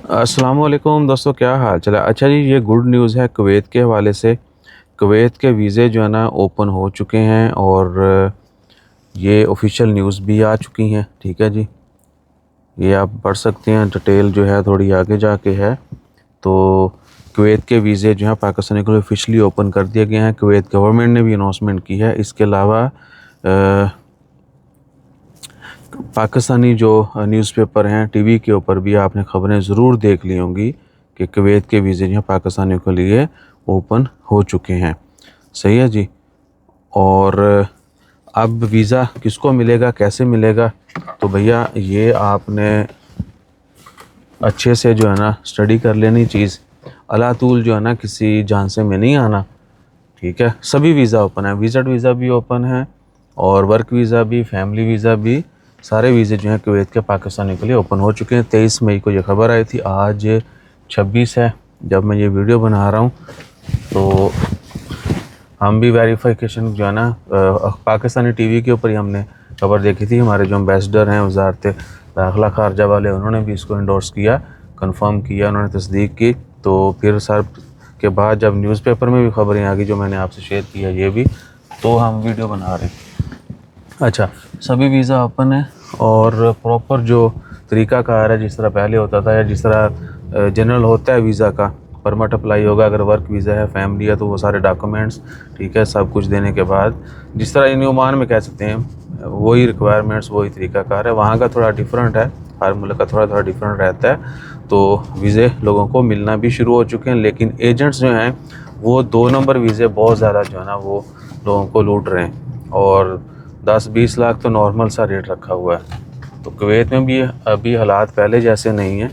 अस्सलाम वालेकुम दोस्तों, क्या हाल चल है। अच्छा जी, ये गुड न्यूज़ है कुवैत के हवाले से। कुवैत के वीज़े जो है ना ओपन हो चुके हैं और ये ऑफिशियल न्यूज़ भी आ चुकी हैं। ठीक है जी, ये आप पढ़ सकते हैं। डिटेल जो है थोड़ी आगे जाके है। तो कुवैत के वीज़े जो हैं पाकिस्तानी को ऑफिशियली ओपन कर दिए गए हैं। कुवैत गवर्नमेंट ने भी अनाउंसमेंट की है। इसके अलावा पाकिस्तानी जो न्यूज़पेपर हैं, टीवी के ऊपर भी आपने ख़बरें ज़रूर देख ली होंगी कि कुवैत के वीज़े जो हैं पाकिस्तानियों के लिए ओपन हो चुके हैं। सही है जी। और अब वीज़ा किसको मिलेगा, कैसे मिलेगा, तो भैया ये आपने अच्छे से जो है ना स्टडी कर लेनी चीज़। अलातूल जो है ना किसी झांसे में नहीं आना। ठीक है, सभी वीज़ा ओपन है। विज़िट वीज़ा भी ओपन है और वर्क वीज़ा भी, फैमिली वीज़ा भी, सारे वीज़े जो हैं कुवैत के पाकिस्तानी के लिए ओपन हो चुके हैं। 23 मई को ये खबर आई थी। आज 26 है जब मैं ये वीडियो बना रहा हूँ। तो हम भी वेरिफिकेशन जो है ना पाकिस्तानी टीवी के ऊपर ही हमने खबर देखी थी। हमारे जो एम्बेसडर हैं वज़ारत दाखिला खारजा वाले, उन्होंने भी इसको इंडोर्स किया, कंफर्म किया, उन्होंने तस्दीक की। तो फिर सर के बाद जब न्यूज़पेपर में भी खबरें आ गई जो मैंने आपसे शेयर किया ये भी, तो हम वीडियो बना रहे। अच्छा, सभी वीज़ा ओपन है और प्रॉपर जो तरीक़ाकार है, जिस तरह पहले होता था या जिस तरह जनरल होता है वीज़ा का, परमिट अप्लाई होगा। अगर वर्क वीज़ा है, फैमिली है, तो वो सारे डॉक्यूमेंट्स, ठीक है, सब कुछ देने के बाद जिस तरह इन ओमान में कह सकते हैं वही रिक्वायरमेंट्स, वही तरीक़ाकार है। वहाँ का थोड़ा डिफरेंट है, हर मुल्क का थोड़ा थोड़ा डिफरेंट रहता है। तो वीज़े लोगों को मिलना भी शुरू हो चुके हैं, लेकिन एजेंट्स जो हैं वो 2 नंबर वीज़े बहुत ज़्यादा जो है ना वो लोगों को लूट रहे हैं। और 10-20 लाख तो नॉर्मल सा रेट रखा हुआ है। तो कुवैत में भी अभी हालात पहले जैसे नहीं हैं।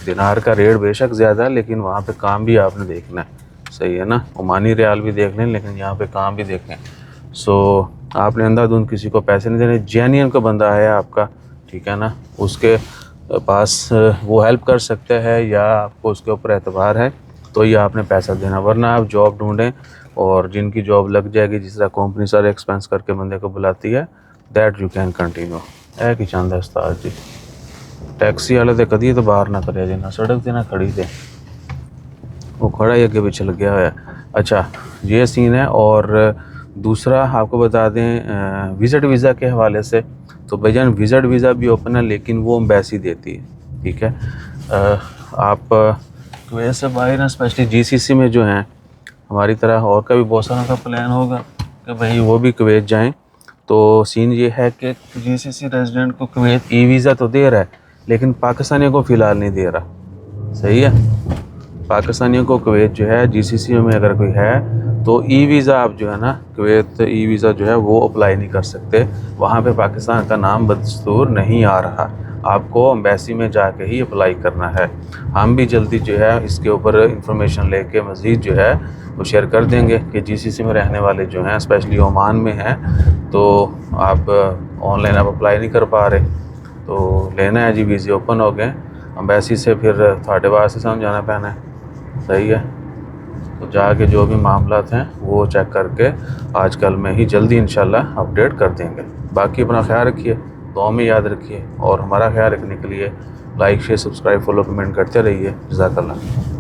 दिनार का रेट बेशक ज़्यादा है, लेकिन वहाँ पे काम भी आपने देखना है। सही है ना, ओमानी रियाल भी देख लें, लेकिन यहाँ पे काम भी देखें। सो आपने अंधाधुंध किसी को पैसे नहीं देने। जेन्युइन का बंदा है आपका, ठीक है ना, उसके पास वो हेल्प कर सकता है या आपको उसके ऊपर एतबार है तो ये आपने पैसा देना। वरना आप जॉब ढूंढें और जिनकी जॉब लग जाएगी, जिस तरह कंपनी सारे एक्सपेंस करके बंदे को बुलाती है, दैट यू कैन कंटिन्यू। है कि चाहता उस्ताद जी, टैक्सी वाले तो कदी तो बाहर ना करे जी, ना सड़क से ना खड़ी थे, वो खड़ा ही अगे पीछे लग गया है। अच्छा, ये सीन है। और दूसरा आपको बता दें विज़िट वीज़ा के हवाले से, तो भाईजान विज़िट वीज़ा भी ओपन है, लेकिन वो एम्बेसी देती है। ठीक है, आप कुवैत से बाहर ना, स्पेशली जीसीसी में जो हैं हमारी तरह और का भी बहुत सारा का प्लान होगा कि भाई वो भी कुवैत जाएं। तो सीन ये है कि जीसीसी रेजिडेंट को कुवैत ई वीज़ा तो दे रहा है, लेकिन पाकिस्तानियों को फ़िलहाल नहीं दे रहा। सही है, पाकिस्तानियों को कुवैत जो है जीसीसी में अगर कोई है तो ई वीज़ा आप जो है ना कुवैत ई वीज़ा जो है वो अप्लाई नहीं कर सकते। वहाँ पे पाकिस्तान का नाम बदस्तूर नहीं आ रहा, आपको एम्बेसी में जाके ही अप्लाई करना है। हम भी जल्दी जो है इसके ऊपर इंफॉर्मेशन लेके मज़ीद जो है वो शेयर कर देंगे कि जीसीसी में रहने वाले जो हैं, स्पेशली ओमान में हैं, तो आप ऑनलाइन आप अप्लाई नहीं कर पा रहे, तो लेना है जी। वीज़े ओपन हो गए, एम्बेसी से फिर थोड़े वास्ते समझाना पैना है। सही है, तो जाके जो भी मामलात हैं वो चेक करके आजकल में ही जल्दी इंशाल्लाह अपडेट कर देंगे। बाकी अपना ख्याल रखिए, दुआ में याद रखिए, और हमारा ख्याल रखने के लिए like share subscribe follow comment करते रहिए। जज़ाकल्लाह।